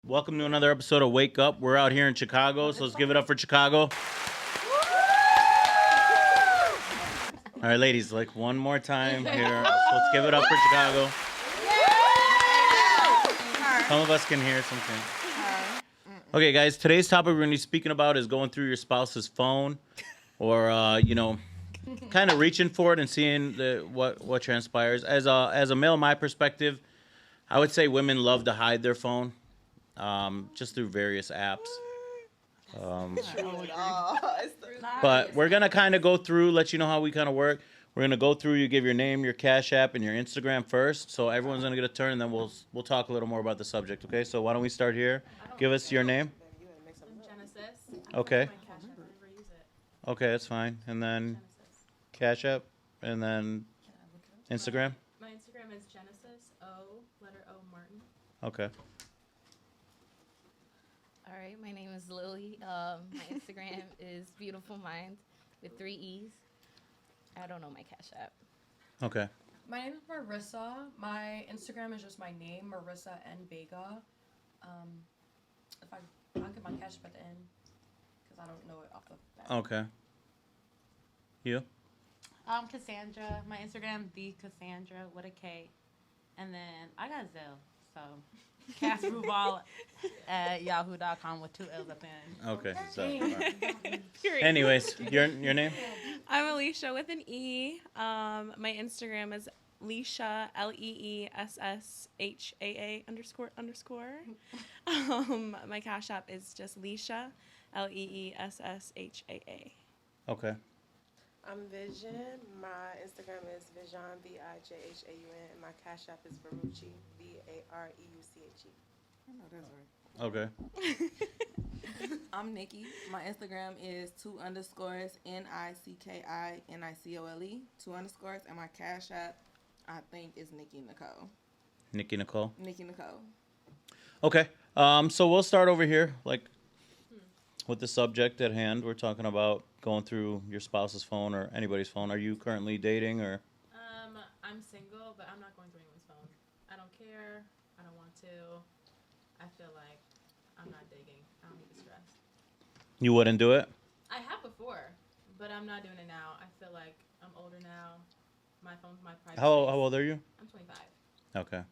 Welcome to another episode of Wake Up. We're out here in Chicago, so let's give it up for Chicago. All right, ladies, like one more time here. So let's give it up for Chicago. Some of us can hear, some can't. Okay, guys, today's topic we're going to be speaking about is going through your spouse's phone or, kind of reaching for it and seeing what transpires. As a male, my perspective, I would say women love to hide their phone. Just through various apps. But we're going to kind of go through, let you know how we kind of work. We're going to go through, you give your name, your Cash App, and your Instagram first. So everyone's going to get a turn, and then we'll talk a little more about the subject, okay? So why don't we start here? Give us your name. I'm Genesis. Okay. My Cash App, I never use it. Okay, that's fine. And then Cash App, and then Instagram. My Instagram is Genesis, letter O, Martin. Okay. All right, my name is Lily. My Instagram is Beautiful Mind with 3 E's. I don't know my Cash App. Okay. My name is Marissa. My Instagram is just my name, Marissa N. Vega. I'll get my Cash App at the end because I don't know it off the bat. Okay. You? Cassandra. My Instagram, the Cassandra with a K. And then I got Zelle, so Casrubal at yahoo.com with 2 L's at the end. Okay. So, anyways, your name? I'm Alicia with an E. My Instagram is Leesha, LEESSHAA __. My Cash App is just Leesha, LEESSHAA. Okay. I'm Vision. My Instagram is Vision, VIJHAUN, and my Cash App is Varucci, VAREUCHE. I know that's right. Okay. I'm Nikki. My Instagram is 2_NICKINICOLE, 2 underscores, and my Cash App, I think, is Nikki Nicole. Nikki Nicole. Nikki Nicole. Okay. So we'll start over here, like with the subject at hand. We're talking about going through your spouse's phone or anybody's phone. Are you currently dating or? I'm single, but I'm not going through anyone's phone. I don't care. I don't want to. I feel like I'm not digging. I don't need the stress. You wouldn't do it? I have before, but I'm not doing it now. I feel like I'm older now. My phone's my private How space. old are you? I'm 25. Okay.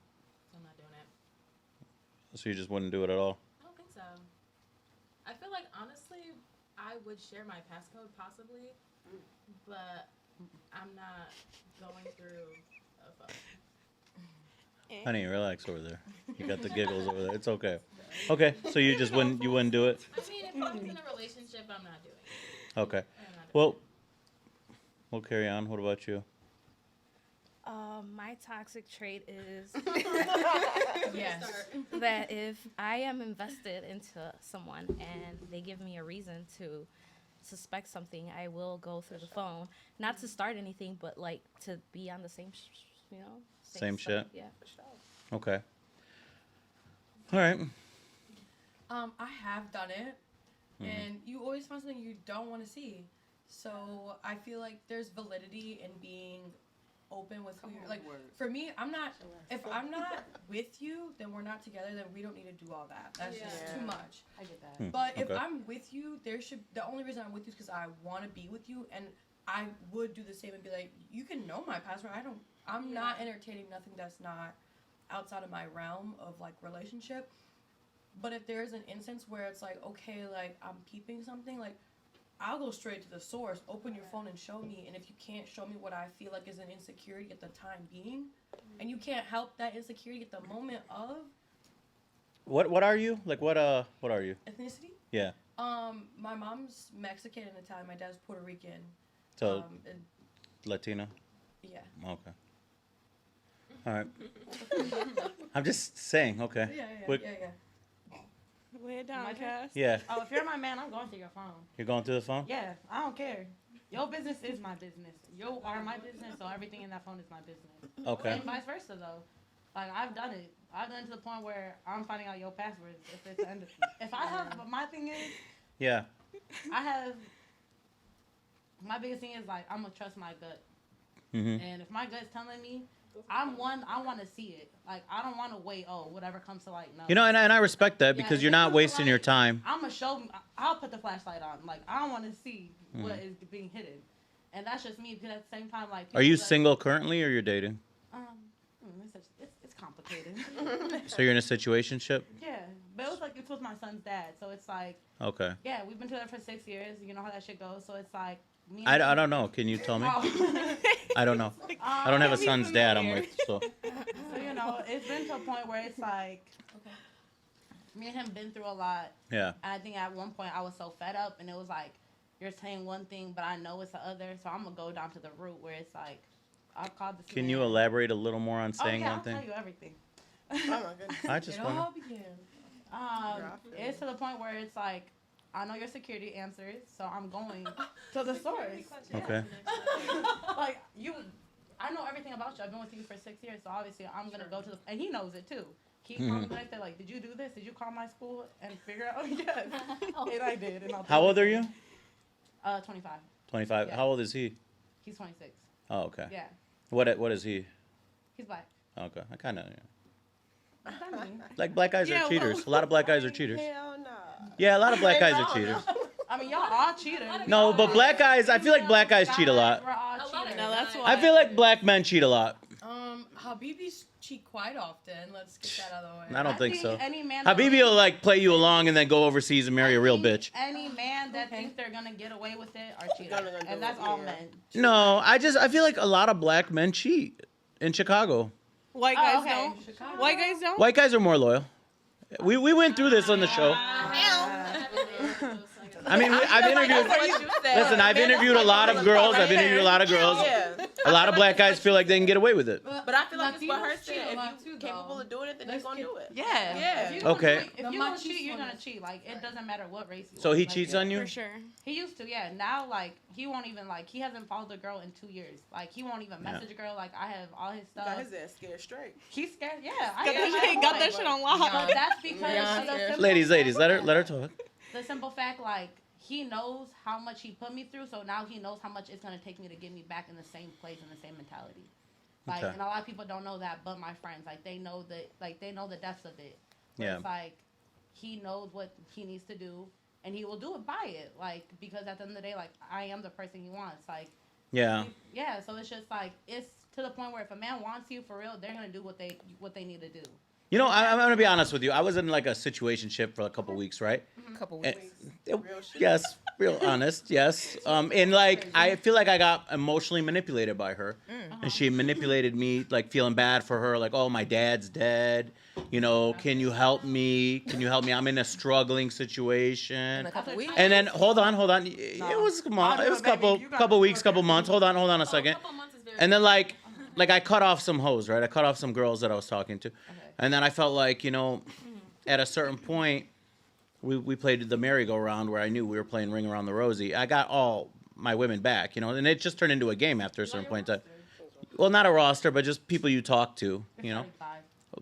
So I'm not doing it. So you just wouldn't do it at all? I don't think so. I feel like, honestly, I would share my passcode possibly, but I'm not going through a phone. Honey, relax over there. You got the giggles over there. It's okay. Okay, so you just wouldn't do it? I mean, if I was in a relationship, I'm not doing it. Okay. I'm not doing Well, we'll carry on. What about you? My toxic trait is Yes. that if I am invested into someone and they give me a reason to suspect something, I will go through the phone. Not to start anything, but like to be on the same, Same stuff. shit? Yeah, for sure. Okay. All right. I have done it, and you always find something you don't want to see. So I feel like there's validity in being open with who you're like. For me, if I'm not with you, then we're not together. Then we don't need to do all that. That's just too much. I get that. But if Okay. I'm with you, the only reason I'm with you is because I want to be with you, and I would do the same and be like, you can know my password. I'm not entertaining nothing that's not outside of my realm of like relationship. But if there's an instance where it's like, okay, like I'm peeping something, like I'll go straight to the source, open your phone and show me. And if you can't show me what I feel like is an insecurity at the time being, and you can't help that insecurity at the moment of What are you? Like what are you? ethnicity. Yeah. My mom's Mexican and Italian. My dad's Puerto Rican. So And, Latina? yeah. Okay. All right. I'm just saying, okay. Yeah. Lay it down, My turn? Cass. Yeah. Oh, if you're my man, I'm going through your phone. You're going through the phone? Yeah, I don't care. Your business is my business. You are my business, so everything in that phone is my business. Okay. And vice versa, though. Like, I've done it. I've done it to the point where I'm finding out your passwords if it's the end of If I have, my thing is, Yeah. my biggest thing is, like, I'm going to trust my gut. Mm-hmm. And if my gut's telling me I want to see it. Like, I don't want to wait. Oh, whatever comes to light. No. You know, and I respect that Yeah, because if you're it not comes to wasting light, your time. I'm gonna show. I'll put the flashlight on. Like, I don't want to see what is being hidden, and that's just me. Because at the same time, like, Are you people that- single currently, or you're dating? It's complicated. So you're in a situationship? Yeah, but it was like it's with my son's dad, so it's like, Okay. yeah, we've been together for 6 years. You know how that shit goes. So it's like me. I don't know. Can you tell me? Oh. I don't know. I don't have a son's dad I'm with, so. So, you know, it's been to a point where it's like, me and him been through a lot. Yeah. And I think at one point I was so fed up, and it was like, you're saying one thing, but I know it's the other. So I'm gonna go down to the root where it's like, I've called this. Can man. you elaborate a little more on saying I'll one thing? tell you everything. Oh my goodness. I just It want all to. began. It's to the point where it's like, I know your security answers, so I'm going to the source. Okay. Like, I know everything about you. I've been with you for 6 years, so obviously I'm gonna go to the, and he knows it too. He called me like that, like, did you do this? Did you call my school and figure out? Yes, and I did. And I'll How old are you? 25. 25. Yeah. How old is he? He's 26. Oh, okay. Yeah, What is he? he's black. Okay. I kind of What's that mean? like black guys Yeah, are cheaters. A lot of black guys are cheaters. Hell no. Yeah, a lot of black guys are cheaters. I mean, y'all all cheaters. No, but black guys, I feel like black guys cheat a lot. We're all A lot of cheaters. No, that's why. I feel like black men cheat a lot. Habibis cheat quite often. Let's get that out of the way. I don't think so. Any man Habibi will like play you along and then go overseas and marry a real bitch. Any man that thinks they're gonna get away with it are cheaters, Gonna do and that's it, all yeah. men. No, I feel like a lot of black men cheat in Chicago. White Oh, guys okay. don't. Chicago. White guys don't. White guys are more loyal. We went through this on the show. I mean, I've interviewed. Listen, I've interviewed a lot of girls. I've interviewed a lot of girls. Yeah. A lot of black guys feel like they can get away with it. But I feel like it's what her Latinos cheat said. a If lot too, you're though. capable of doing it, then they're Let's gonna get- do it. Yeah. Yeah. If you gonna Okay. cheat- If The you're gonna machismo cheat, you're gonna is- cheat. Like, it doesn't matter what race you So are. he Like, cheats yeah. on you? For sure. He used to, yeah. Now, like, he won't even, like, he hasn't followed a girl in 2 years. Like, he won't even message a girl. Like, I have all his stuff. Got his ass scared straight. He's scared. Yeah. Got that shit on lock. But that's because Yeah. of the simple Ladies, fact- let her talk. The simple fact, like, he knows how much he put me through, so now he knows how much it's gonna take me to get me back in the same place and the same mentality. Like, Okay. and a lot of people don't know that, but my friends, like, they know that, like, they know the depths of it. Where Yeah. It's like, he knows what he needs to do, and he will do it by it. Like, because at the end of the day, like, I am the person he wants. Like, Yeah. yeah. So it's just like, it's to the point where if a man wants you for real, they're gonna do what they need to do. You know, I'm gonna be honest with you. I was in like a situationship for a couple weeks, right? Couple And- weeks. it- Real shit. yes, real honest, yes. And like I feel like I got emotionally manipulated by her, and she manipulated me, like feeling bad for her, like, oh, my dad's dead. You know, can you help me? Can you help me? I'm in a struggling situation. A couple weeks. And then hold on. It was a month. It was couple weeks, couple months. Hold on a second. And then like I cut off some hoes, right? I cut off some girls that I was talking to, and then I felt like, you know, at a certain point, we played the merry-go-round where I knew we were playing Ring Around the Rosie. I got all my women back, you know, and it just turned into a game after a certain point in time. Well, not a roster, but just people you talk to, you know,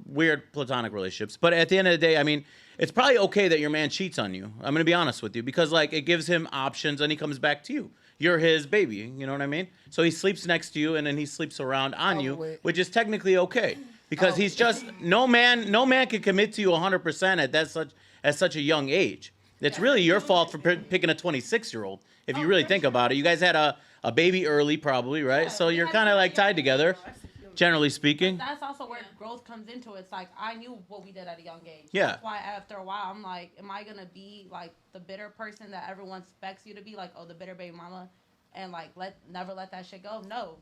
weird platonic relationships. But at the end of the day, I mean, it's probably okay that your man cheats on you. I'm gonna be honest with you, because like it gives him options and he comes back to you. You're his baby, you know what I mean? So he sleeps next to you and then he sleeps around on you, which is technically okay, because he's just no man can commit to you 100% at such a young age. It's really your fault for picking a 26-year-old. If you really think about it, you guys had a baby early, probably, right? So you're kind of like tied together, generally speaking. That's also where growth comes into it. It's like, I knew what we did at a young age. Yeah. That's why after a while, I'm like, am I going to be like the bitter person that everyone expects you to be? Like, oh, the bitter baby mama, and like never let that shit go? No.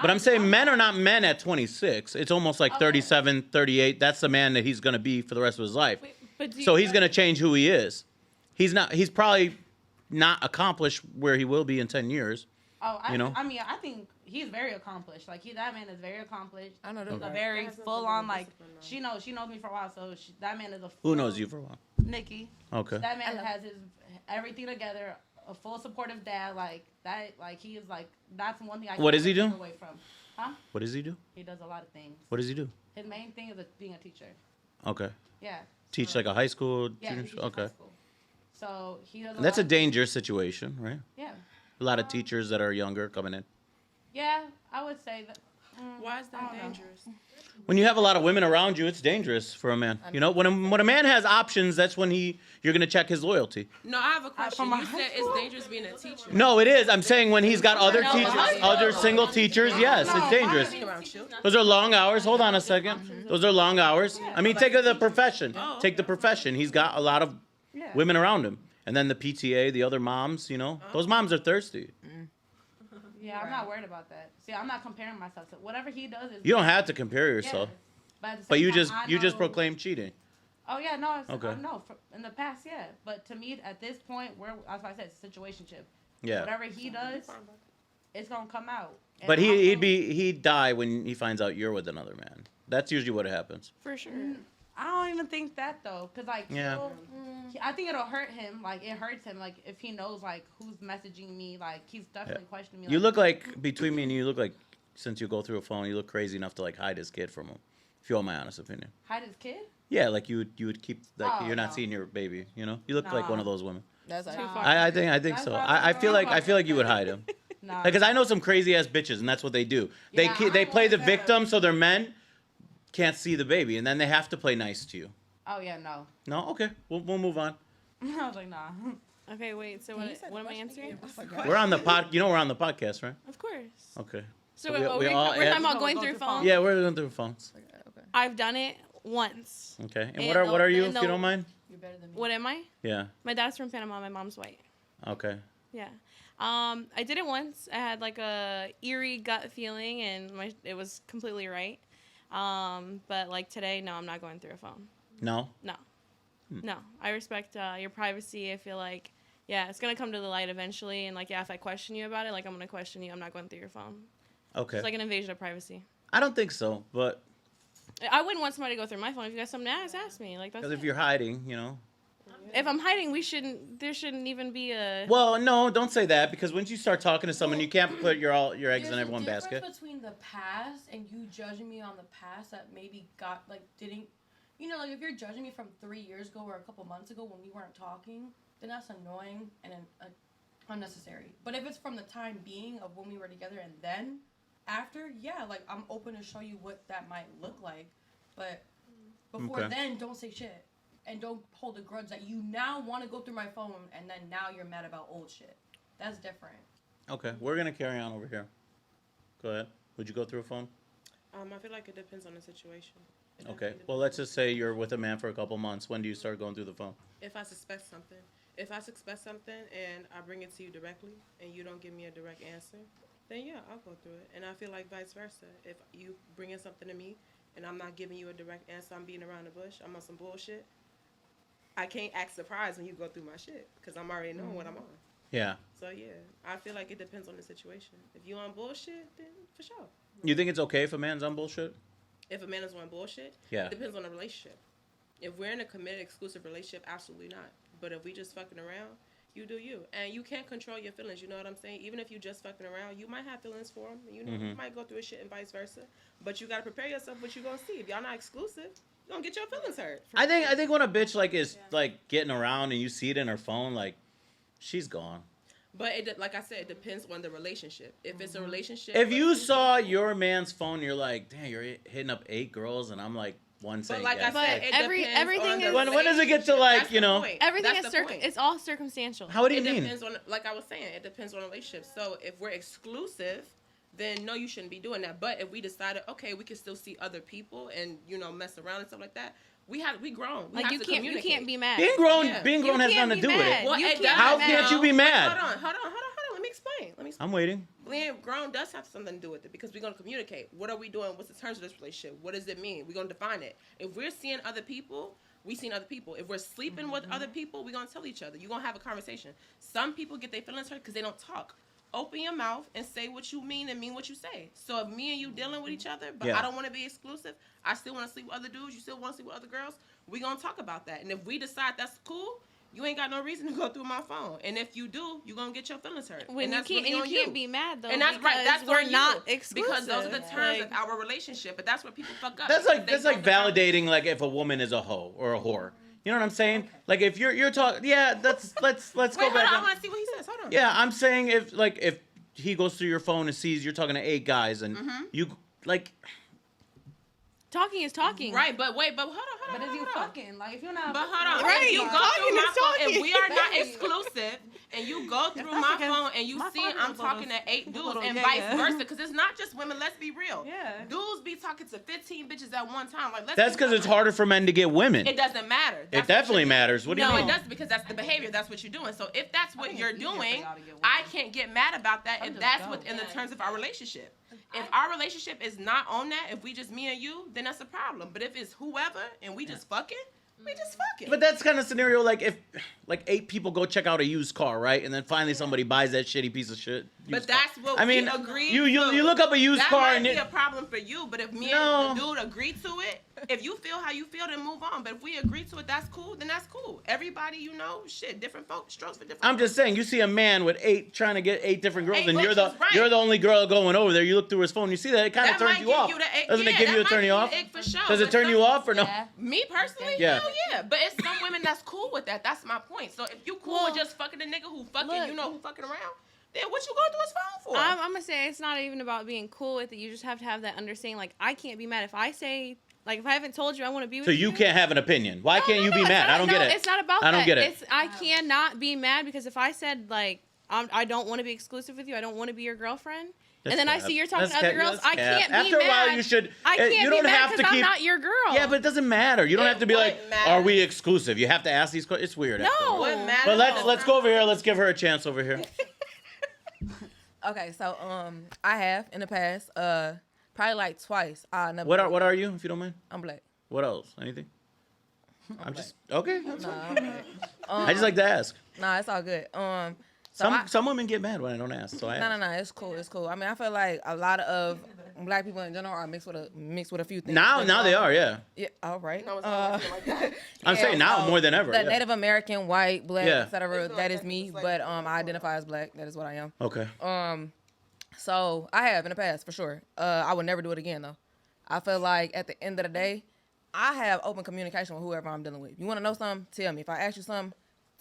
But I'm saying men are not men at 26. It's almost like 37, 38. That's the man that he's going to be for the rest of his life. But So he's going to change who he is. He's probably not accomplished where he will be in 10 years. Oh, You know? I mean, I think he's very accomplished. Like, that man is very accomplished. I know He's that. a very That's full something on, to like, discipline on. she knows me for a while, so that man is a Who knows you for a while? Nikki. Okay. That man has his everything together, a full supportive dad, like that. Like, he is like, that's one thing I What can't does he do? take away from. Huh? What does he do? He does a lot of things. What does he do? His main thing is being a teacher. Okay. Yeah. Teach like a high school Yeah. He students? teaches high Okay. school. So he does. That's a lot of- dangerous situation, right? Yeah. A lot of teachers that are younger coming in. Yeah, I would say that. Why is that dangerous? When you have a lot of women around you, it's dangerous for a man. You know, when a man has options, that's when you're gonna check his loyalty. No, I have a question. You said it's dangerous being a teacher. No, it is. I'm saying when he's got other teachers, other single teachers, yes, it's dangerous. Those are long hours. Hold on a second. Those are long hours. I mean, take the profession. Take the profession. He's got a lot of women around him. And then the PTA, the other moms, you know, those moms are thirsty. Yeah, I'm not worried about that. See, I'm not comparing myself to whatever he does. Is You don't have to compare yourself. But, at the But same you time, just I you just know- proclaim cheating. Oh yeah, no, Okay. no. In the past, yeah, but to me, at this point, that's why I said it's a situationship. Yeah. Whatever he does, it's gonna come out. And But I'm gonna- he'd die when he finds out you're with another man. That's usually what happens. For sure. I don't even think that though, cause like, Yeah. I think it'll hurt him. Like it hurts him. Like if he knows like who's messaging me, like he's definitely questioning me. You look like, between me and you look like, since you go through a phone, you look crazy enough to like hide his kid from him. If you want my honest opinion. hide his kid. Yeah, like you would keep like Oh, you're not no. seeing your baby. You know, you look like one of those women. That's like, I think That's so. what I I'm feel like talking you would hide him. Nah. Because I know some crazy ass bitches, and that's what they do. They Yeah, they I play the want that. victim, so their men can't see the baby, and then they have to play nice to you. Oh yeah, no. No, okay, we'll move on. I was like, nah. Okay, wait. So what am I answering? We're on the pod. You know we're on the podcast, right? Of course. Okay. So So we're we all- talking yeah. about going through phones. Yeah, we're going through phones. I've done it once. Okay. And And what are you, and if you don't mind? You're better than me. What am I? Yeah. My dad's from Panama. My mom's white. Okay. Yeah. I did it once. I had like a eerie gut feeling, and it was completely right. But like today, no, I'm not going through a phone. No. No. No. I respect your privacy. I feel like, yeah, it's gonna come to the light eventually, and like, yeah, if I question you about it, like I'm gonna question you. I'm not going through your phone. Okay. It's like an invasion of privacy. I don't think so, but I wouldn't want somebody to go through my phone. If you got something to ask me. Like that's because if it. you're hiding, you know. If I'm hiding, there shouldn't even be a. Well, no, don't say that, because once you start talking to someone, you can't put your eggs in every one There's a basket. difference between the past and you judging me on the past that maybe didn't, like if you're judging me from 3 years ago or a couple months ago when we weren't talking, then that's annoying and unnecessary. But if it's from the time being of when we were together and then after, yeah, like I'm open to show you what that might look like. But before Okay. then, don't say shit. And don't hold a grudge that you now want to go through my phone and then now you're mad about old shit. That's different. Okay, we're gonna carry on over here. Go ahead. Would you go through a phone? I feel like it depends on the situation. It Okay. definitely Well, let's just say you're with a man for a couple months. When do you start going through the phone? If I suspect something. If I suspect something and I bring it to you directly and you don't give me a direct answer, then yeah, I'll go through it. And I feel like vice versa. If you bring in something to me and I'm not giving you a direct answer, I'm beating around the bush, I'm on some bullshit, I can't act surprised when you go through my shit because I'm already knowing what I'm on. Yeah. So yeah, I feel like it depends on the situation. If you on bullshit, then for sure. You think it's okay if a man's on bullshit? If a man is on bullshit, Yeah. it depends on the relationship. If we're in a committed, exclusive relationship, absolutely not. But if we just fucking around, you do you. And you can't control your feelings, you know what I'm saying? Even if you just fucking around, you might have feelings for him. You know, you might go through a shit and vice versa. But you got to prepare yourself what you going to see. If y'all not exclusive, you going to get your feelings hurt. I think when a bitch like is like getting around and you see it in her phone, like she's gone. But like I said, it depends on the relationship. If it's a relationship. If you saw your man's phone, you're like, damn, you're hitting up 8 girls, and I'm like one saying But like yes. I said, it depends everything on the is- When does it get to, relationship. like, That's you the know- point. Everything That's is the point. it's all circumstantial. How do you It mean? depends on, like I was saying, it depends on the relationship. So if we're exclusive, then no, you shouldn't be doing that. But if we decided, okay, we can still see other people and mess around and stuff like that, we grown. We Like have you to can't communicate. mad. Being grown, Yeah. being grown You has can't nothing to be do with mad. it. Well, You it can't does How be can't mad. you be mad? Hold on. Let me explain. I'm waiting. Being grown does have something to do with it because we're going to communicate. What are we doing? What's the terms of this relationship? What does it mean? We're going to define it. If we're seeing other people, we seen other people. If we're sleeping with other people, we're going to tell each other. You're going to have a conversation. Some people get their feelings hurt because they don't talk. Open your mouth and say what you mean and mean what you say. So if me and you dealing with each other, but Yeah. I don't want to be exclusive, I still want to sleep with other dudes, you still want to sleep with other girls, we're going to talk about that. And if we decide that's cool, you ain't got no reason to go through my phone. And if you do, you're going to get your feelings hurt. When and you that's can't, really and on you can't be mad though. And that's right. That's because we're on not you. exclusive. Because those are the terms Like, of our relationship. But that's where people fuck up. That's because like they that's don't like define- validating like if a woman is a hoe or a whore. You know what I'm saying? Like if you're talking, yeah. Let's Wait, go hold back. on. I on- want to see what he says. Hold on. Yeah, I'm saying if he goes through your phone and sees you're talking to 8 guys and like. Talking is talking. Right, but wait, but hold on. But if you fucking, like, if you're not. But hold on. Right, If you go talking through my is phone, talking. if we are not Baby. exclusive, and you go through that's my against phone and you my see father's I'm little- talking to 8 dudes little and yeah, vice yeah. versa, because it's not just women. Let's be real. Yeah. Dudes be talking to 15 bitches at one time. Like, let's That's be because it's real. harder for men to get women. It doesn't matter. It That's what definitely you're matters. What do you No, mean? it does because that's the behavior. That's what you're doing. So if that's what think you're it's easier for doing, y'all to get I women. can't get mad about that I'll if just that's go. within the terms of our relationship. If our relationship is not on that, if we just me and you, then that's a problem. But if it's whoever and we just fucking, we just fucking. But that's kind of scenario like if like 8 people go check out a used car, right? And then finally somebody buys that shitty piece of shit. But used car. that's what I mean, we agreed you to. look up a used that car might and be it, a problem for you, but if me No. and the dude agree to it, if you feel how you feel, then move on. But if we agree to it, that's cool. Then that's cool. Everybody, shit, different folks, strokes for different. I'm just saying, you see a man with 8 trying to get 8 different girls, 8 and you're bitches, right. the only girl going over there. You look through his phone, you see that, it kind of That turns might you give off. you the ick. Doesn't Yeah, it give that you a might turn you off? the ick for sure. Does it But turn you some- off or no? Yeah. Me personally, Yeah. hell yeah. But it's some women that's cool with that. That's my point. So if you cool with just fucking a nigga who fucking, look. who fucking around, then what you going through his phone for? I'm gonna say it's not even about being cool with it. You just have to have that understanding. Like, I can't be mad if I say, like, if I haven't told you I want to be with So you. you can't have an opinion. Why No, can't no, you no, be it's mad? not- I don't no, get it. It's not about I don't that. get it. I cannot be mad because if I said, like, I don't want to be exclusive with you, I don't want to be your girlfriend, That's and then I cap. see you're talking That's to other cap. girls, That's I cap. can't be After mad. a while, you should. I can't you be don't mad have to because I'm keep. not your girl. Yeah, but it doesn't matter. You don't have to be like, wouldn't matter. are we exclusive? You have to ask these questions. It's weird. after a No. while. Wouldn't matter. But let's go over here. Let's give her a chance over here. Okay, so I have in the past, probably like twice. I never. What are you, if you don't mind? I'm black. What else? Anything? I'm just okay. No, I'm black. I just like to ask. Nah, it's all good. So Some women get mad when I don't ask, so I ask. no, it's cool, it's cool. I mean, I feel like a lot of black people in general are mixed with a few things. Now they are, yeah. Yeah, all right. No, it's not like that. I'm saying now more than ever. The Yeah. Native American, white, black, Yeah. etc. It's That not is me, like but that. I identify as black. That is what I am. Okay. So I have in the past for sure. I would never do it again though. I feel like at the end of the day, I have open communication with whoever I'm dealing with. You want to know something? Tell me. If I ask you something,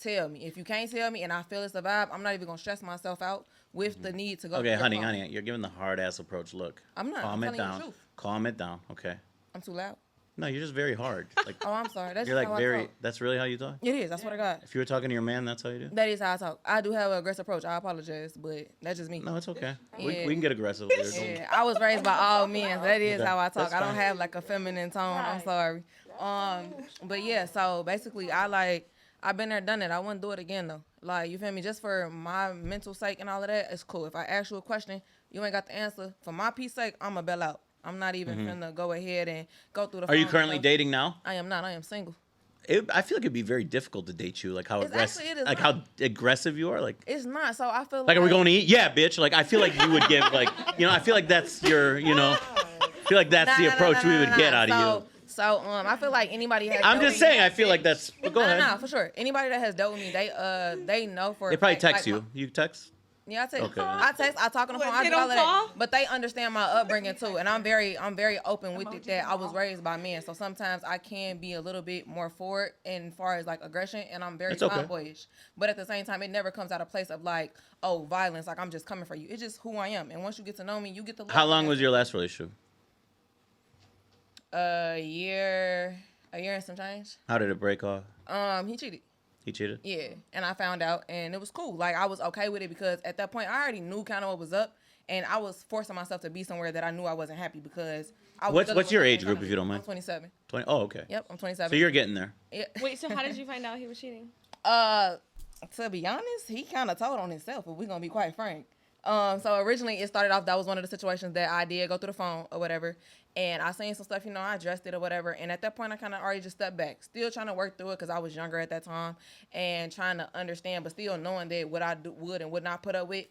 tell me. If you can't tell me and I feel it's a vibe, I'm not even gonna stress myself out with the need to go. Okay, through your honey, phone. you're giving the hard ass approach. Look. I'm not. Calm I'm it telling you the down. truth. Calm it down. Okay. I'm too loud. No, you're just very hard. Like Oh, I'm sorry. That's you're just like how I very. talk. That's really how you talk. It is. I swear to God. If you were talking to your man, that's how you do. That is how I talk. I do have an aggressive approach. I apologize, but that's just me. No, it's okay. Yeah. We can get aggressive later. don't Yeah, I was raised by all men. So that is Okay, how I talk. that's I don't fine. have like a feminine tone. I'm sorry. But yeah, so basically, I've been there, done it. I wouldn't do it again though. Like, you feel me? Just for my mental sake and all of that, it's cool. If I ask you a question, you ain't got the answer. For my peace sake, I'ma bail out. I'm not even finna go ahead and go through the. Are you phone currently stuff. dating now? I am not. I am single. I feel like it'd be very difficult to date you. Like how It's aggressive, actually- it is like not. how aggressive you are. Like It's not. So I feel are we going to eat? Yeah, bitch. Like I feel like you would give like I feel like that's your I feel like that's the approach we would get out of you. So I feel like anybody has. I'm dealt just with me- saying. I feel like that's. But go ahead. No, for sure. Anybody that has dealt with me, they know for. They a probably fact, text like, you. You text? Yeah, I text. Okay. I text. I talk on the phone. I they do all don't of call? that. But they understand my upbringing too, and I'm very open with it that I was raised by men. So sometimes I can be a little bit more forward in far as like aggression, and I'm very It's okay. tomboyish. But at the same time, it never comes out of place of like, oh, violence. Like I'm just coming for you. It's just who I am. And once you get to know me, you get to. Love How me. long was your last relationship? A year and some change. How did it break off? He cheated. He cheated. Yeah, and I found out, and it was cool. Like, I was okay with it because at that point, I already knew kind of what was up, and I was forcing myself to be somewhere that I knew I wasn't happy because I was. What's your age group, if you don't mind? I'm 27. 20. Oh, okay. Yep, I'm 27. So you're getting there. Yeah. Wait, so how did you find out he was cheating? To be honest, he kind of told on himself, if we're gonna be quite frank. So originally it started off, that was one of the situations that I did go through the phone or whatever, and I seen some stuff, I addressed it or whatever, and at that point I kind of already just stepped back, still trying to work through it because I was younger at that time and trying to understand, but still knowing that what I would and would not put up with.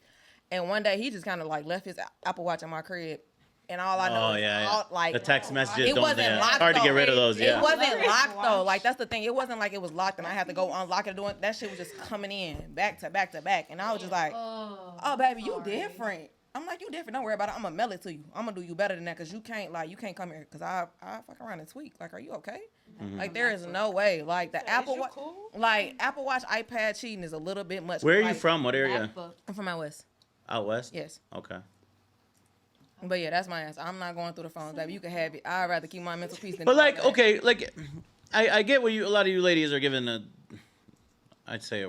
And one day he just kind of like left his Apple Watch in my crib, and all I know Oh is yeah. all, like, the text messages it don't. wasn't Yeah. locked. Hard to though. get rid of those. Yeah. It wasn't locked though. Like, that's the thing. It wasn't like it was locked and I had to go unlock it. Doing that shit was just coming in back to back to back, and I was just like, "Oh, baby, you different." I'm like, "You different. Don't worry about it. I'm gonna mail it to you. I'm gonna do you better than that because you can't come here because I fuck around and tweak. Like, are you okay? Like, there is no way. Like the Apple Watch, Apple Watch, iPad cheating is a little bit much. Where are you Like, from? What area? I'm from out west. Out west. Yes. Okay. But yeah, that's my answer. I'm not going through the phones, baby. You can have it. I'd rather keep my mental peace than. But like, okay, like, I get what a lot of you ladies are giving I'd say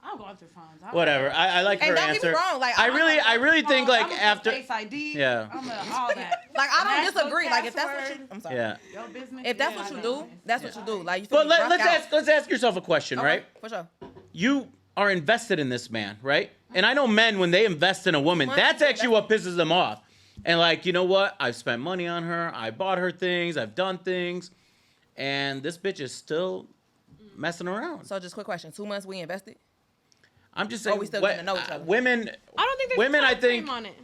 I'm going through phones. whatever. I like her And don't answer. get me wrong, like I really think like I'm after. Face ID. Yeah. I'm all that. Like I don't Password, disagree. Like if that's what you, I'm sorry. Yeah. Your business. If that's yeah, what you my do, business. that's what you do. Like you feel But me? Rock out. let's ask yourself a question, Okay, right? For sure. You are invested in this man, right? And I know men, when they invest in a woman, that's actually what pisses them off. And like, you know what? I've spent money on her. I bought her things. I've done things. And this bitch is still messing around. So just quick question: 2 months we invested? I'm just saying, we still getting to know each other? women, I don't think there's women, a I time think, frame on it.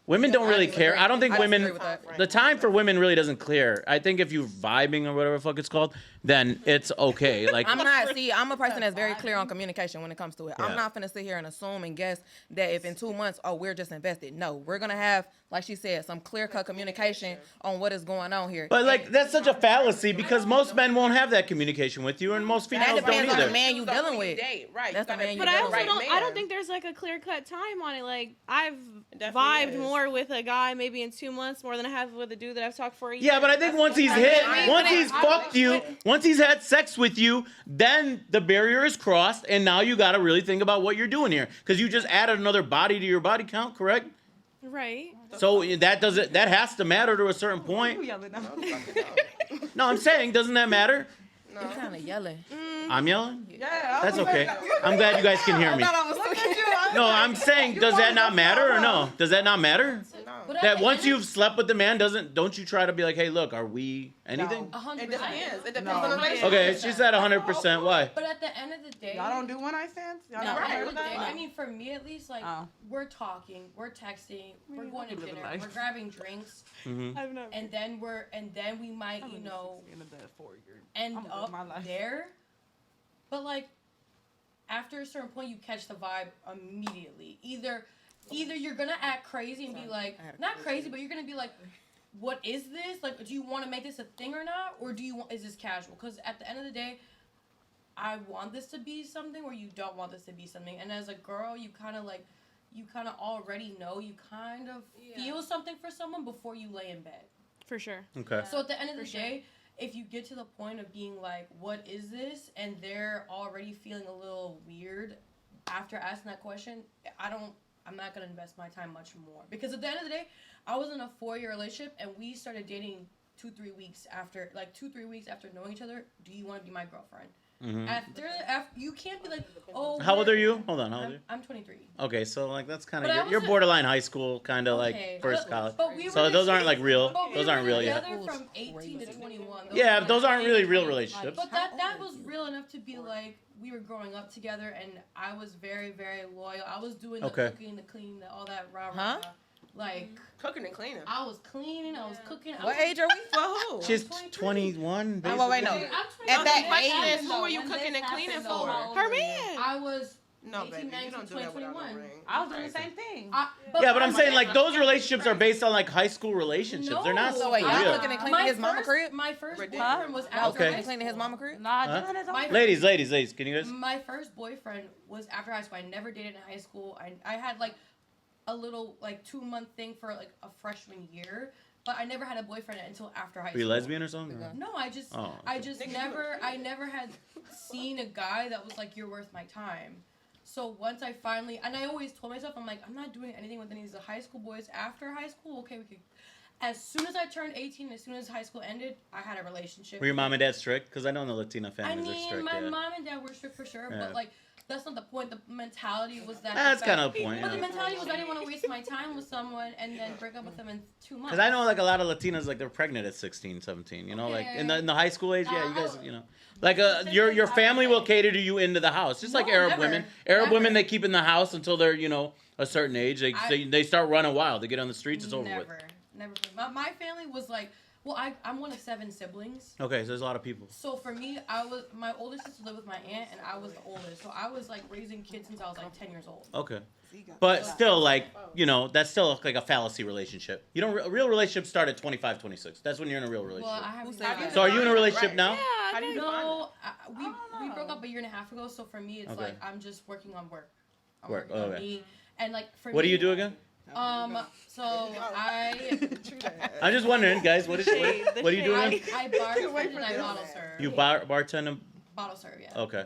women don't really care. I don't think I women, disagree with that. the time for women really doesn't clear. I think if you're vibing or whatever the fuck it's called, then it's okay. Like, I'm not. See, I'm a person that's very clear on communication when it comes to it. Yeah. I'm not finna sit here and assume and guess that if in 2 months, oh, we're just invested. No, we're gonna have, like she said, some clear cut communication on what is going on here. but like, that's such a fallacy because most men won't have that communication with you and most That females don't depends on the either. man you dealing with. Date, right? That's the man you But I dealing also with. don't. Right I don't man. think there's like a clear cut time on it. Like I've Definitely vibed is. more with a guy maybe in 2 months more than I have with a dude that I've talked for a year. Yeah, but I think once he's once he's fucked you, once he's had sex with you, then the barrier is crossed, and now you got to really think about what you're doing here, because you just added another body to your body count, correct? Right. So that has to matter to a certain point. No, I'm saying, doesn't that matter? You kind of yelling. I'm yelling. Yeah. That's okay. I'm glad you guys can hear me. No, I'm saying, does that not matter or no? Does that not matter? But at That the once end- you've slept with the man, don't you try to be like, hey, look, are we anything? 100%. It depends. It depends No. on the relationship. Okay, she said 100%. Why? But at the end of the day, Y'all don't do one night stands? Y'all no, never at the heard end of of the day, that? I mean, for me at least, like Oh. we're talking, we're texting, we're going to you live a dinner, life. we're grabbing drinks, I've never. and then we might, you know, in the bed for you. end I'm gonna up live my life. there. But like after a certain point, you catch the vibe immediately. Either you're gonna act crazy and be like, not crazy, but you're gonna be like, what is this? Like, do you want to make this a thing or not, or is this casual? Because at the end of the day, I want this to be something, or you don't want this to be something. And as a girl, you kind of already know, you kind of feel something for someone before you lay in bed. For sure. Okay. So at the end of the For sure. day, if you get to the point of being like, what is this? And they're already feeling a little weird after asking that question, I'm not going to invest my time much more. Because at the end of the day, I was in a 4-year relationship and we started dating 2-3 weeks after knowing each other. Do you want to be my girlfriend? After you can't be like, oh. How old are you? Hold on, how old are you? I'm 23. Okay, so like that's kind But I of you're was borderline high school, kind of Okay, like first but- college. but we So were those aren't like real. But we Those aren't were real yet. together from 18 to 21. Yeah, those aren't really real relationships. But that was real enough to be like we were growing up together, and I was very, very loyal. I was doing the Okay. cooking, the cleaning, all that rah Huh? rah. Like Cooking and cleaning. I was cleaning, I was cooking. I What was, age are we? For who? She's 21. Oh, wait, no. basically. At that the question age, is, who are you cooking and cleaning for? Her man. I was No, 18, baby, you 19, don't do that without no 21. ring. I was doing the same thing. Yeah, but I'm saying like those relationships are based on like high school relationships. They're not So wait, for y'all real. cooking and cleaning his mama crib? My first Ridiculous. boyfriend was Y'all after cooking high and cleaning his school. mama crib? Nah, Huh? doing his own My- thing. Ladies, can you guys? My first boyfriend was after high school. I never dated in high school. I had like a little like 2-month thing for like a freshman year, but I never had a boyfriend until after high Were you school. lesbian or something? or- No, I just Oh, okay. never had seen a guy that was like, you're worth my time. So once I finally, and I always told myself, I'm like, I'm not doing anything with any of the high school boys after high school. Okay, we could. As soon as I turned 18, as soon as high school ended, I had a relationship. Were your mom and dad strict? Because I know the Latina families are I mean, strict. my Yeah. mom and dad were strict for sure, Yeah. but like, that's not the point. The mentality was that. That's kind of the point. But the Yeah. mentality was I didn't want to waste my time with someone and then break up with them in 2 months. Because I know like a lot of Latinas like they're pregnant at 16, 17. You know, like in the high school age. Yeah, you guys. You know, like your family will cater to you into the house, just like No, Arab never. women. Arab Never. women they keep in the house until they're a certain age. They start running wild. They get on the streets. It's over with. Never. My family was like, well, I'm one of 7 siblings. Okay, so there's a lot of people. So for me, my oldest sister lived with my aunt, and I was the oldest. So I was like raising kids since I was like 10 years old. Okay. But still, like, that's still like a fallacy relationship. You don't, real relationships start at 25, 26. That's when you're in a real Well, relationship. I haven't. said So are you in a relationship Right. now? Yeah. How do you define it? No, we know. broke up a year and a half ago. So for me, it's Okay. like I'm just working on work. I'm Work, working on okay. me, and like for What do me, you do again? So I I'm just wondering, guys, what are you doing? I bartend and I bottle serve. You bartend and Bottle serve, yeah. okay.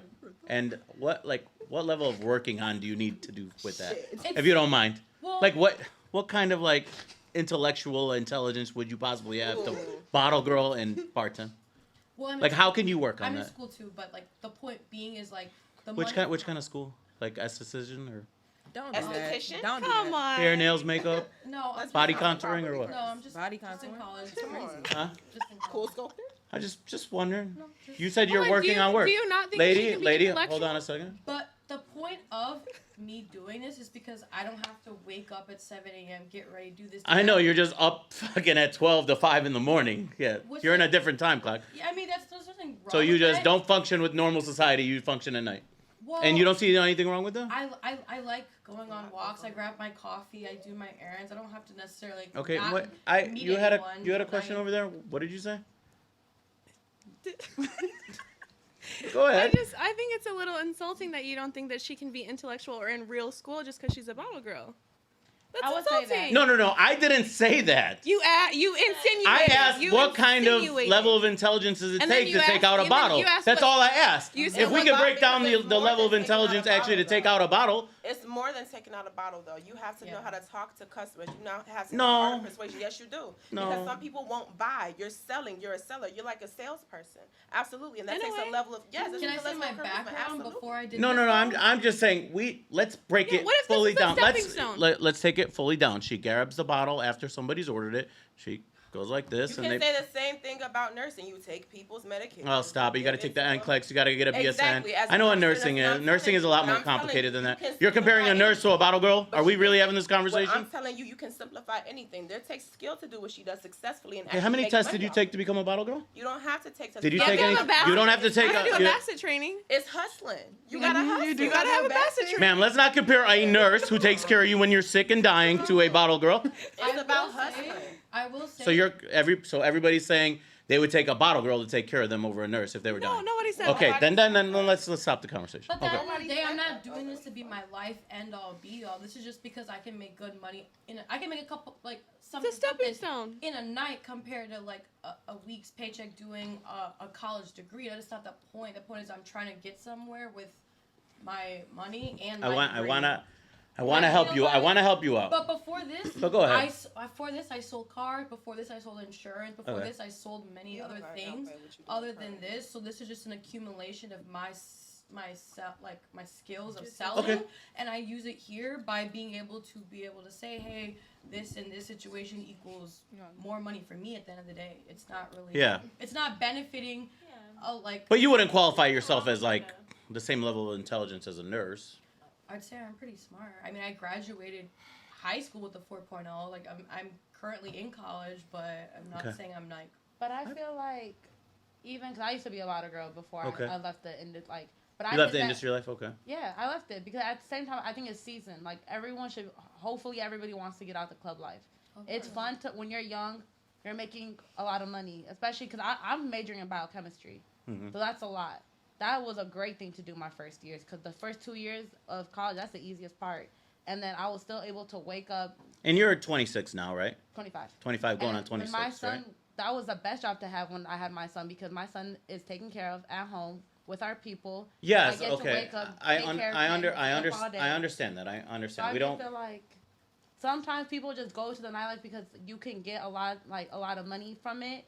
And what level of working on do you need to do with that? It's- If you don't mind. Well, Like what kind of like intellectual intelligence would you possibly have to bottle girl and bartend? well, I'm Like in, how can you work on I'm in that? school too, but like the point being is like the Which money. kind of school? Like esthetician or Don't do that. Esthetician? Don't do Come that. on. hair, nails, makeup, No, I'm body just, contouring or what? No, I'm just Body just in contouring? college. Come on. Huh? Just in Cool college. sculptor? I just wondering. You said you're Hold on, working on work. Do you not think she Lady, can be lady, intellectual? hold on a second. But the point of me doing this is because I don't have to wake up at 7 a.m., get ready, do this. I know you're just up fucking at 12 to 5 in the morning. Yeah, What's you're in a that? different time clock. Yeah, I mean there's nothing wrong. So you with just that. don't function with normal society. You function at night, Well, and you don't see anything wrong with that. I like going on walks. I grab my coffee. I do my errands. I don't have to necessarily. Okay, not what meet you had anyone a at question night. over there. What did you say? Go I ahead. think it's a little insulting that you don't think that she can be intellectual or in real school just because she's a bottle girl. That's I would say insulting. that. No. I didn't say that. You insinuated. I asked You what kind of insinuated. level of intelligence does it And then take you to take asked- out a and then bottle? you asked That's what- all I asked. You If said we what could break down the it's more level of than taking out intelligence a actually to bottle, take though. out a bottle, It's more than taking out a bottle, though. You have to know Yeah. how to talk to customers. You know have to No. know art of persuasion. Yes, you do. No. Because some people won't buy. You're selling. You're a seller. You're like a salesperson. Absolutely, and that In a takes way. a level of yes. it's Can I a say level my of charisma. background Absolutely. before I did? no. this, though? I'm just saying let's break Yeah, it what if this fully is a down. stepping stone? Let's take it fully down. She grabs the bottle after somebody's ordered it. She goes like this, You and can they. say the same thing about nursing. You take people's medication. Oh, stop it! You got to take the NCLEX. You got to get a BSN. Exactly, as I know a what nurse, nursing that's is. what I'm Nursing telling is a lot you. more But I'm telling complicated you, than that. you can You're comparing a simplify nurse to a bottle girl? But Are we you really can- having this But conversation? I'm telling you, you can simplify anything. There takes skill to do what she does successfully. And Okay, how actually many make tests money did you off take it. to become a bottle girl? You don't have to take tests. Did you Yeah, take you any? have a Bassett- You don't have to take. You gotta do a you- Bassett training. It's hustling. You gotta hustle. You gotta have a Bassett training. Ma'am, let's not compare a nurse who takes care of you when you're sick and dying to a bottle girl. It's about hustling. I will say. So everybody's saying they would take a bottle girl to take care of them over a nurse if they were No, dying. nobody said Okay, that. then let's stop the conversation. But at the Okay. end of the day, I'm not doing this to be my life end all be all. This is just because I can make good money. I can make a couple something It's a stepping stone. in a night compared to like a week's paycheck doing a college degree. That's not the point. The point is I'm trying to get somewhere with my money and my degree. I want to help you. I want to help you out. But before this, But go ahead. Before this, I sold cars. Before this, I sold insurance. Before Okay. this, I sold many You other look like things Alfred, what you doing other for than me? this. So this is just an accumulation of my skills of selling, Okay. and I use it here by being able to say, hey, this and this situation equals more money for me at the end of the day. It's not really. Yeah. It's not benefiting. But you wouldn't qualify yourself as like the same level of intelligence as a nurse. I'd say I'm pretty smart. I mean, I graduated high school with a 4.0. Like I'm currently in college, but I'm not Okay. saying I'm like. But I feel like even because I used to be a bottle girl before Okay. I left the industry. Like, but You I left did the that- industry life, okay? Yeah, I left it because at the same time I think it's season. Like everyone should. Hopefully, everybody wants to get out the club life. It's fun to when you're young. You're making a lot of money, especially because I'm majoring in biochemistry, so that's a lot. That was a great thing to do my first years because the first 2 years of college, that's the easiest part. And then I was still able to wake up And you're 26 now, right? 25. 25 going And on 26, my son, right? that was the best job to have when I had my son because my son is taken care of at home with our people. Yes, I get to okay. wake up, I take care of him, sleep all day. I understand that. I So understand. I We just don't feel like sometimes people just go to the nightlife because you can get a lot of money from it,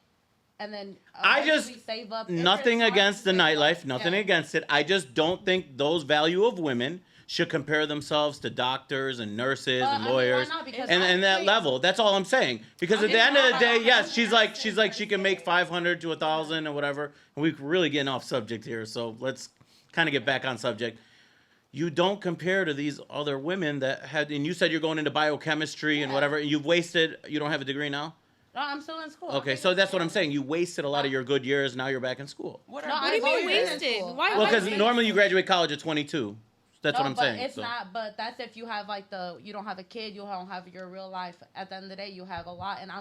and then I just eventually save up. If you're nothing smart, against the save up. nightlife, nothing Yeah. against it. I just don't think those value of women should compare themselves to doctors and nurses Well, and I mean, why lawyers not? Because and that honestly- level. That's all I'm saying. Because at the It's end of the not. day, yes, she's like she can make 500 to 1,000 or whatever. And we're really getting off subject here, so let's kind of get back on subject. You don't compare to these other women that had, and you said you're going into biochemistry and Yeah. whatever. And you've wasted. You don't have a degree now. No, I'm still in school. Okay, so that's what I'm saying. You wasted a lot of your good years. Now you're back in school. What No, are What do you I mean voted in wasted? school. Why? Well, I because voted in normally you school. graduate college at 22. That's No, what I'm but saying. it's so. not. But that's if you have you don't have a kid, you don't have your real life. At the end of the day, you have a lot. And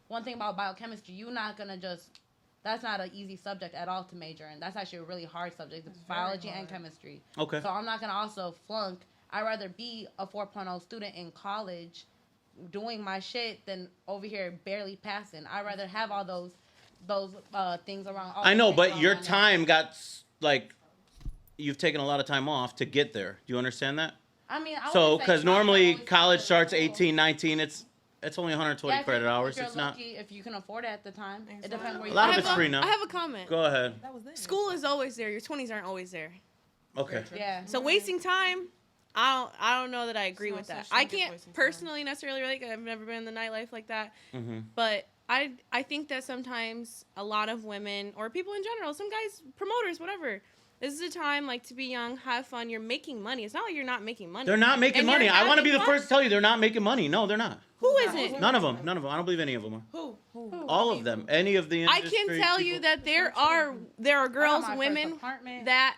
one thing about biochemistry, you're not gonna just. That's not an easy subject at all to major in. That's actually a really hard subject. It's biology and chemistry. Okay. So I'm not gonna also flunk. I'd rather be a 4.0 student in college doing my shit than over here barely passing. I'd rather have all those things around. I know, but your time got like you've taken a lot of time off to get there. Do you understand that? I mean, I So, wouldn't say because time, normally I always college feel starts like, 18, 19. It's only 120 yeah, credit hours. If It's you're not. lucky, if you can afford it at the time. It depends where A you lot of live. it's free now. I have a comment. Go ahead. School is always there. Your 20s aren't always there. Okay. Yeah. So wasting time, I don't know that I agree No with that. such thing I as can't wasting time. personally necessarily relate. I've never been in the nightlife like that. Mm-hmm. But I think that sometimes a lot of women or people in general, some guys, promoters, whatever. This is a time like to be young, have fun. You're making money. It's not like you're not making money. They're not making And you're money. I want to be the having first to tell you they're not making money. No, they're not. Who isn't? None of them. None of them. I don't believe any of them are. Who? All of them. Any of the I industry can tell you people. that there are girls, my first women apartment. that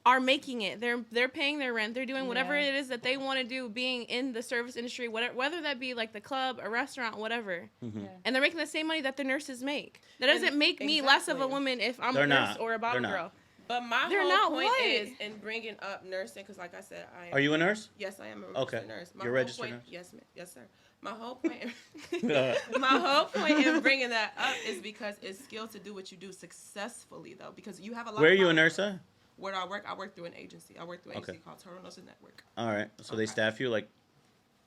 are making it. They're paying their rent. They're doing whatever Yeah. it is that they want to do, being in the service industry, whether that be like the club, a restaurant, whatever. Mm-hmm. Yeah. And they're making the same money that the nurses make. That doesn't make me less of a Exactly. woman if I'm They're a nurse not. or a They're bottle not. girl. But my They're whole not point what? is in bringing up nursing, because like I said, I am. Are you a nurse? Yes, I am a Okay. registered nurse. My You're a whole registered point, nurse? Yes, ma'am. Yes, sir. My whole point. My whole point in bringing that up is because it's skill to do what you do successfully, though. Because you have a lot. Where are of you a bottle nurse girls. at? Where do I work? I work through an agency. I work through an Okay. agency called Total Nurses Network. All right. So they Okay. staff you like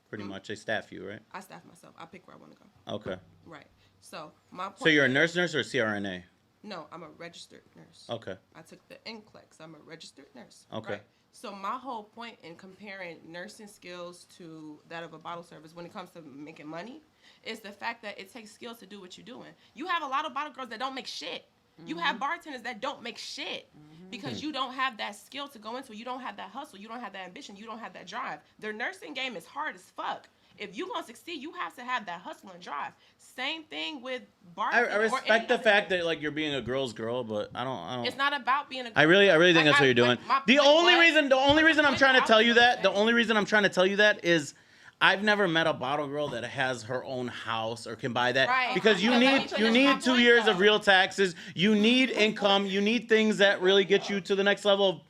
pretty much. They staff you, right? I staff myself. I pick where I want to go. Okay. Right. So my point. So you're a nurse or a CRNA? No, I'm a registered nurse. Okay. I took the NCLEX. I'm a registered nurse. Okay. Right? So my whole point in comparing nursing skills to that of a bottle service when it comes to making money is the fact that it takes skills to do what you're doing. You have a lot of bottle girls that don't make shit. You have bartenders that don't make shit because you don't have that skill to go into it. You don't have that hustle. You don't have that ambition. You don't have that drive. Their nursing game is hard as fuck. If you're going to succeed, you have to have that hustle and drive. Same thing with bartenders. I respect the fact that like you're being a girl's girl, but I don't. It's not about being a I really think Like, that's what you're doing. my The point only was- reason I'm trying to tell you that, the saying. only reason I'm trying to tell you that is I've never met a bottle girl that has her own house or can buy that Right. because you But let me need finish my 2 point, years of though. real taxes, you need income, you need things that really get you to the next level of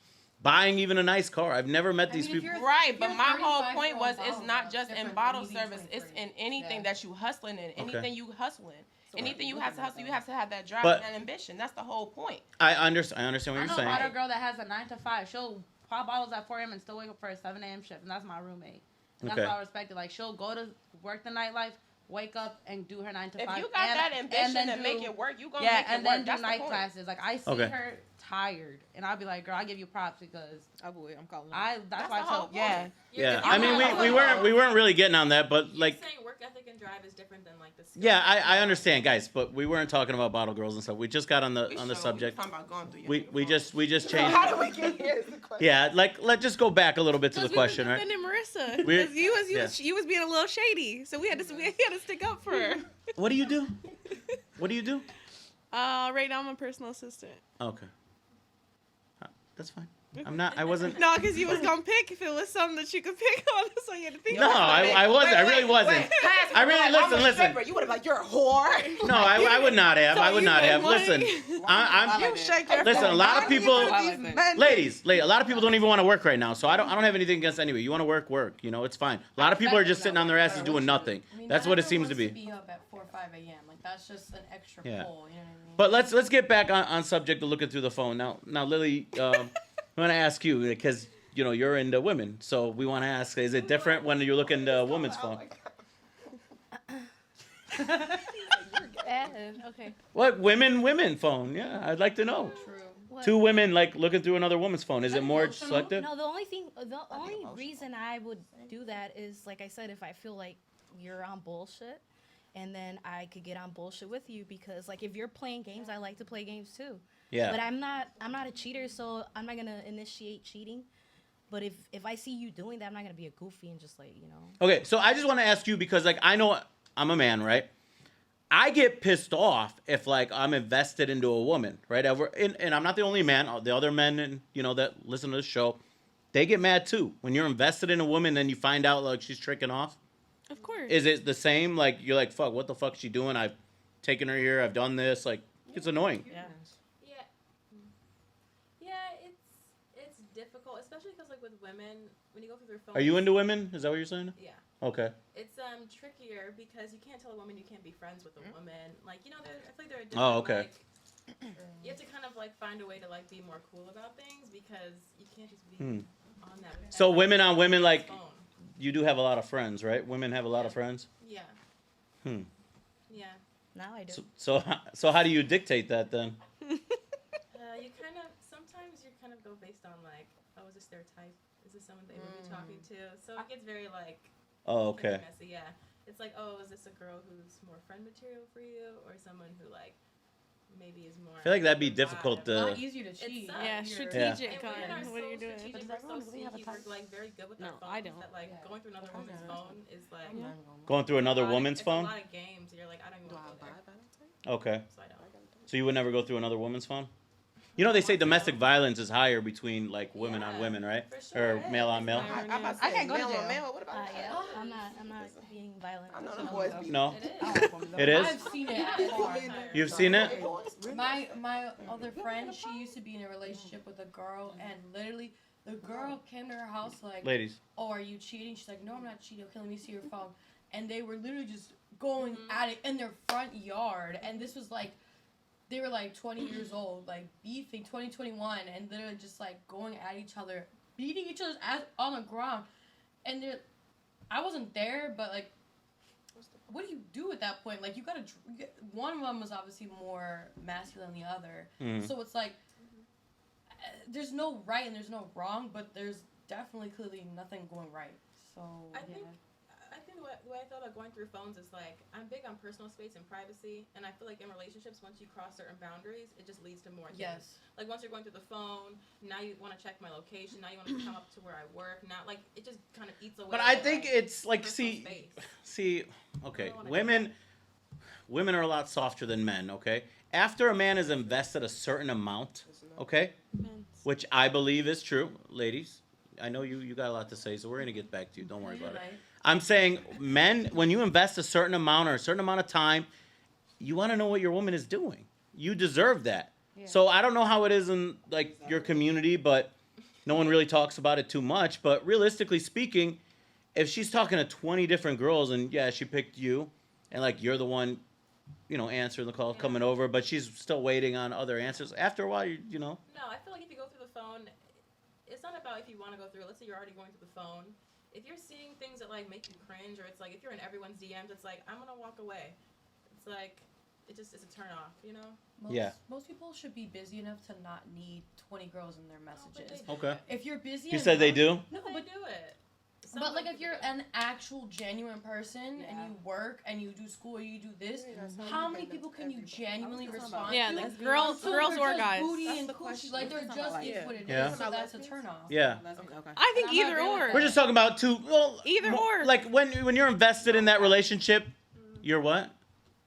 buying even a nice car. I've never met these people. Right, If but you're my whole 35 point year was old it's bottle not girl, just it's in different bottle than me being service, it's 23. in anything Yeah. that you hustling in. Anything you hustling. Anything you look have at to hustle, you myself. have to have that drive But- and that ambition. That's the whole point. I understand what I you're know saying. about a girl that has a 9 to 5. She'll pop bottles at 4 a.m. and still wake up for a 7 a.m. shift, and that's my roommate. And that's Okay. why I respect it. Like, she'll go to work the nightlife, wake up, and do her 9 to 5. If you got that ambition then to do- make it work, you gonna yeah, make it and work. then do That's the night point. classes. Like, I see Okay. her tired, and I'll be like, girl, I give you props because I'm calling. that's That's why I the whole told, yeah. point. Yeah, If I you mean have a- we weren't really getting on that, but You're like saying work ethic and drive is different than like the skill. yeah, I understand, guys, but we weren't talking about bottle girls and stuff. We just got on the We subject. talking about going through your We phone. just changed. How do we get here? Is the question. Yeah, like let's just go back a little bit to the Because question, we right? was defending Marissa. We're- 'Cause you was being a little shady, so we had to stick up for her. What do you do? What do you do? Right now I'm a personal assistant. Okay. That's fine. I wasn't. No, because you was gonna pick if it was something that you could pick on, so you had to think. No, about it. I wasn't. I really wasn't. I really I'm a listen. stripper. You would have like you're a whore. No, I would not have. So I would you not make have. money? Listen, I'm. You shake your Listen, a lot of people, men. ladies, a lot of people don't even want to work right now. So I don't have anything against anybody. You want to work. You know, it's fine. A lot of people are just sitting on their asses doing nothing. I mean, That's not what it everyone seems to wants be. be up at 4 or 5 a.m. Like that's just an extra Yeah. pull. You know what I mean? But let's get back on subject of looking through the phone. Now Lily, I want to ask you because you know you're into women, so we want to ask: is it different when you're looking at a woman's phone? Okay. What women phone? Yeah, I'd like to know. True. What? Two women like looking through another woman's phone. Is it more emotional. selective? No, the only reason I would do that is, like I said, if I feel like you're on bullshit, and then I could get on bullshit with you because, like, if you're playing games, I like to play games too. Yeah. But I'm not a cheater, so I'm not gonna initiate cheating. But if I see you doing that, I'm not gonna be a goofy and just like, you know. Okay, so I just want to ask you because like I know I'm a man, right? I get pissed off if like I'm invested into a woman, right? And I'm not the only man. The other men, and you know that listen to the show, they get mad too when you're invested in a woman and you find out like she's tricking off. Of course. Is it the same? Like you're like, fuck, what the fuck is she doing? I've taken her here. I've done this. Like it's annoying. Yeah. Yeah, it's difficult, especially because like with women, when you go through their phone. Are you into women? Is that what you're saying? Yeah. Okay. It's trickier because you can't tell a woman you can't be friends with a woman. Like, you know, I feel like there are different, Oh, okay. like, you have to kind of like find a way to like be more cool about things because you can't just be on that. So women on women, like, phone. you do have a lot of friends, right? Women have a lot of friends. Yeah. Hmm. Yeah. Now I do. So how do you dictate that then? You kind of sometimes you kind of go based on like, oh, is this their type? Is this someone they would be talking to? So it gets very like. Oh, okay. Messy, yeah. It's like, oh, is this a girl who's more friend material for you, or someone who like maybe is more? I feel like that'd be difficult A lot to. easier to cheat. Yeah, You're- strategic. And women are What are you so doing? strategic, But we're so does everyone really have a sneaky, we're type? like very good with No, our phones. I don't. That like going through another woman's phone is like Going through another a lot of- woman's it's phone. A lot of games. You're like, I don't even Do I want to go abide there, by that type? Okay. so I don't. So you would never go through another woman's phone? You know they say domestic violence is higher between like women on Yeah, women, right? for sure. Or male on male. I'm about to I say can't go to male jail. on male. What about that? Yeah, I'm not being violent. I know the boys be. No, It is. it is. I've seen it at far. You've seen it? My other friend, she used to be in a relationship with a girl, and literally the girl came to her house like, Ladies. "Oh, are you cheating?" She's like, "No, I'm not cheating. Okay, let me see your phone." And they were literally just going at it in their front yard, and this was like, they were like 20 years old, like beefing, 2021, and literally just like going at each other, beating each other's ass on the ground, and I wasn't there, but like, what do you do at that point? Like, you gotta. One of them was obviously more masculine than the other, so it's like, there's no right and there's no wrong, but there's definitely clearly nothing going right. So I think the way I thought about going through phones is like I'm big on personal space and privacy, and I feel like in relationships, once you cross certain boundaries, it just leads to more things. Yes. Like once you're going through the phone, now you want to check my location. Now you want to come up to where I work. Now, like it just kind of eats away. But I at, think like, it's like personal space. okay, I don't wanna women are a lot softer than men, okay? After a man has invested a certain amount, okay? Which I believe is true, ladies. I know you got a lot to say, so we're going to get back to you. Don't worry about it. I'm saying men, when you invest a certain amount or a certain amount of time, you want to know what your woman is doing. You deserve that. Yeah. So I don't know how it is in like your community, but no one really talks about it too much. But realistically speaking, if she's talking to 20 different girls and yeah, she picked you and like you're the one, answering the call, coming over, but she's still waiting on other answers. After a while, you know. No, I feel like if you go through the phone, it's not about if you want to go through. Let's say you're already going through the phone. If you're seeing things that like make you cringe, or it's like if you're in everyone's DMs, it's like I'm gonna walk away. It's like it's a turn off, you know. Most people should be busy enough to not need 20 girls in their messages. Okay. If you're busy, You said they do? No, but do it. But like if you're an actual genuine person and you work and you do school or you do this, how many people can you genuinely respond Yeah, to? like girls So or they're just guys. booty That's and the coochie, question. like they're That's just not is like- what it is. Yeah. So that's a turn off. Yeah. Okay. I think And I'm either not or. really We're just talking about two. Well, Either or. Like when you're invested in that relationship, you're what?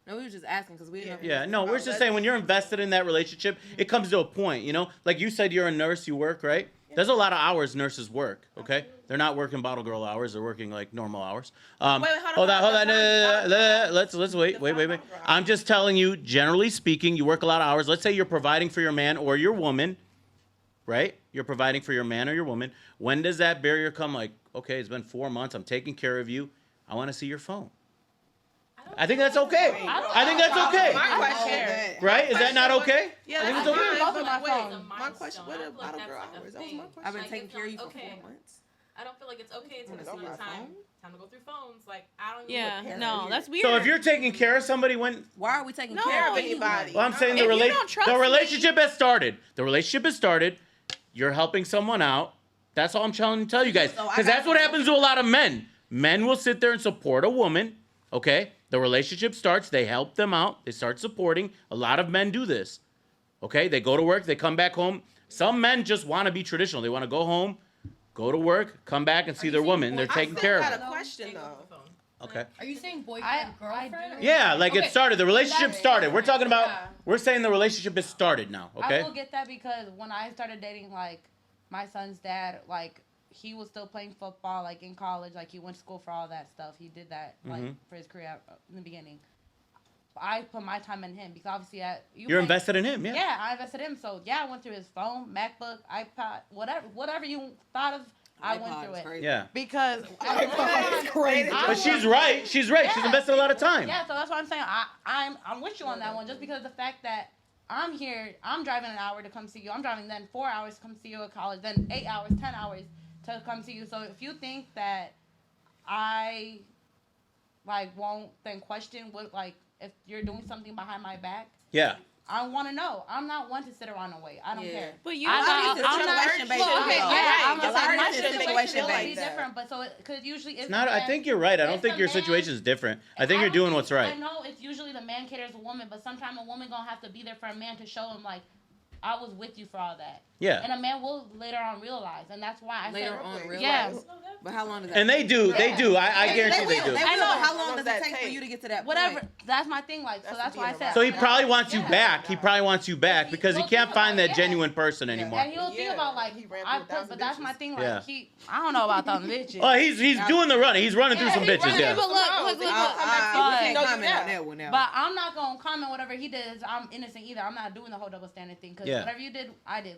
No, we were just asking because we didn't. Yeah, no, we're just saying when you're invested in that relationship, it comes to a point, Like you said, you're a nurse, you work, right? There's a lot of hours nurses work, okay? They're not working bottle girl hours, they're working like normal hours. Hold Hold on. on. Let's wait. I'm just telling you, generally speaking, you work a lot of hours. Let's say you're providing for your man or your woman, right? You're providing for your man or your woman. When does that barrier come? Like, okay, it's been 4 months, I'm taking care of you. I want to see your phone. I think that's okay. I think that's okay. My question, Right? Is that not okay? Yeah, I think that's it's okay. fine. Both of But my wait, phones. my question, what are bottle girl hours? That was my question. I've been Like, taking it's care of you not for okay. 4 months. I don't feel like it's okay. It's when it's Wanna see not my time phone? to go through phones. Like I don't. Yeah, Even no, that's weird. So if you're taking care of somebody when Why are we taking No, care of you- anybody? well, I'm saying If you don't trust the me- relationship has started. The relationship has started. You're helping someone out. That's all I'm trying to tell you guys. So I Because got that's what you. happens to a lot of men. Men will sit there and support a woman. Okay? The relationship starts. They help them out. They start supporting. A lot of men do this. Okay? They go to work. They come back home. Some men just want to be traditional. They want to go home, go to work, come back and see their woman. They're taking care of I her. still got a question Can't go though. through the phone. Okay. Are you saying boyfriend, I girlfriend? do. Yeah, like Okay. it started. The relationship That's started. We're talking about, yeah. we're saying the relationship has started now. Okay? I will get that because when I started dating, like, my son's dad, like, he was still playing football, like, in college. Like, he went to school for all that stuff. He did that, like, for his career in the beginning. I put my time in him because obviously You're invested in him, yeah. Yeah, I invested in him. So, yeah, I went through his phone, MacBook, iPad, whatever you thought of. I went through it. Crazy. Yeah. Because Crazy. But she's right. She's right. She's invested a lot of time. Yeah, so that's what I'm saying. I'm with you on that one, just because of the fact that I'm here, I'm driving an hour to come see you. I'm driving then 4 hours to come see you at college, then 8 hours, 10 hours to come see you. So if you think that I won't then question what if you're doing something behind my back, Yeah. I want to know. I'm not one to sit around and wait. I don't care. But you, I'm not situation based. Okay, yeah, I'm A lot saying of my it is situation will be based. different, but so because usually it's Not. the I man- think you're right. I don't it's think the your man- situation is different. I think I you're don't doing think- what's right. I know it's usually the man caters a woman, but sometimes a woman gonna have to be there for a man to show him I was with you for all that. Yeah. And a man will later on realize, and that's why I Later said on, realize. yeah. But how long does that? And they do. They do. I guarantee they do. They I will. know. But how long How does long it does take that for take? you to get to that Whatever. point? That's my thing. So that's why I said. So he probably wants you Yeah. back. He probably wants you back because he can't find that genuine person anymore. And he'll think about He ran through 1,000 but that's my thing. Yeah. I don't know about them bitches. Oh, he's doing the running. He's running through some he's bitches. running, Yeah. but look. We But- can't comment on that one now. But I'm not gonna comment whatever he did. I'm innocent either. I'm not doing the whole double standard thing because Yeah. whatever you did, I did.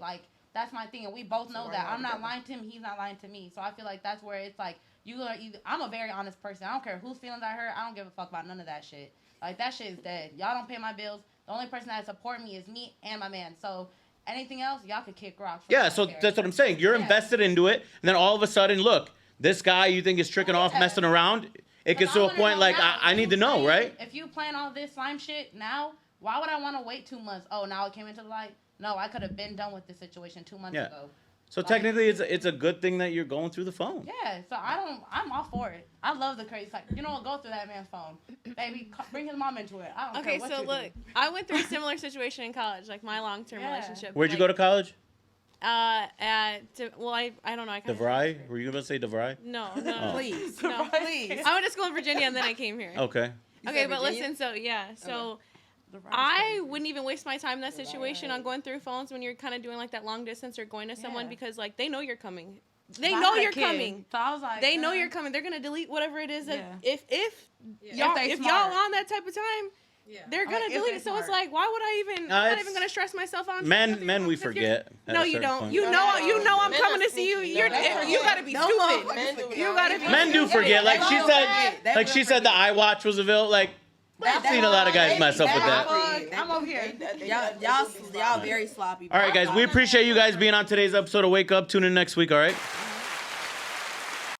That's my thing, and we both know that. I'm not lying to him. He's not lying to me. So I feel like that's where it's you are either. I'm a very honest person. I don't care whose feelings I hurt. I don't give a fuck about none of that shit. That shit is dead. Y'all don't pay my bills. The only person that support me is me and my man. So anything else, y'all could kick rocks. Yeah. So that's what I'm saying. You're invested into it, and then all of a sudden, look, this guy you think is tricking off, messing around. It gets to a point I need to know, right? If you plan all this slime shit now, why would I want to wait 2 months? Oh, now it came into the light. No, I could have been done with this situation 2 months ago. So technically, it's a good thing that you're going through the phone. Yeah, so I'm all for it. I love the crazy. Go through that man's phone. Baby, bring his mom into it. I don't care Okay, what so you look, do. I went through a similar situation in college, my long-term Yeah. relationship. Where'd you go to college? I don't know. I kinda DeVry? Were you going to say DeVry? No. Please. No. Please. I went to school in Virginia and then I came here. Okay. Okay, but listen, so I wouldn't even waste my time in that situation on going through phones when you're kind of doing that long distance or going to someone because they know you're coming. They know you're coming. So I was like, They know you're coming. They're gonna delete whatever it is that if Yeah. y'all they if smart. y'all on that type of time, Yeah. they're gonna if delete they it. So it's smart. why would I even? No, I'm not it's- even gonna stress myself out. Men, we forget. at No, a you certain don't. point. You know I'm Men coming are to see you. sneaky. You No, gotta be No stupid. motherfuckers You gotta be. Men do forget. Like she They said, will the iWatch was available. I've seen a lot of guys mess up with that. I'm over here. Y'all very sloppy. All right, guys, we appreciate you guys being on today's episode of Wake Up. Tune in next week, all right?